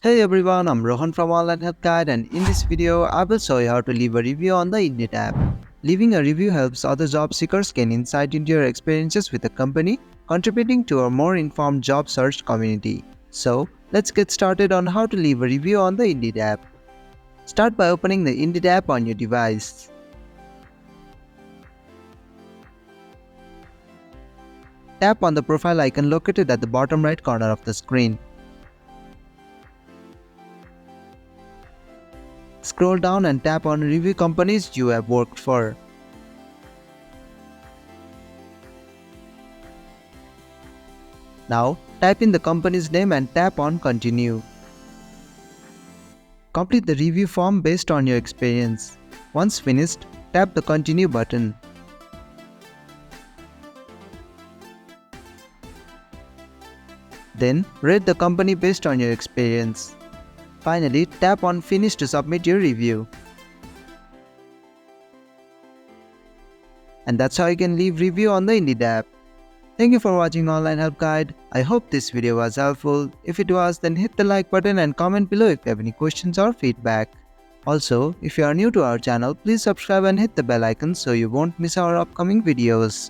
Hey everyone, I'm Rohan from Online Help Guide, and in this video, I will show you how to leave a review on the Indeed app. Leaving a review helps other job seekers gain insight into your experiences with the company, contributing to a more informed job search community. So, let's get started on how to leave a review on the Indeed app. Start by opening the Indeed app on your device. Tap on the profile icon located at the bottom right corner of the screen. Scroll down and tap on review companies you have worked for. Now, type in the company's name and tap on Continue. Complete the review form based on your experience. Once finished, tap the Continue button. Then, rate the company based on your experience. Finally, tap on Finish to submit your review. And that's how you can leave review on the Indeed app. Thank you for watching Online Help Guide. I hope this video was helpful. If it was, then hit the like button and comment below if you have any questions or feedback. Also, if you are new to our channel, please subscribe and hit the bell icon so you won't miss our upcoming videos.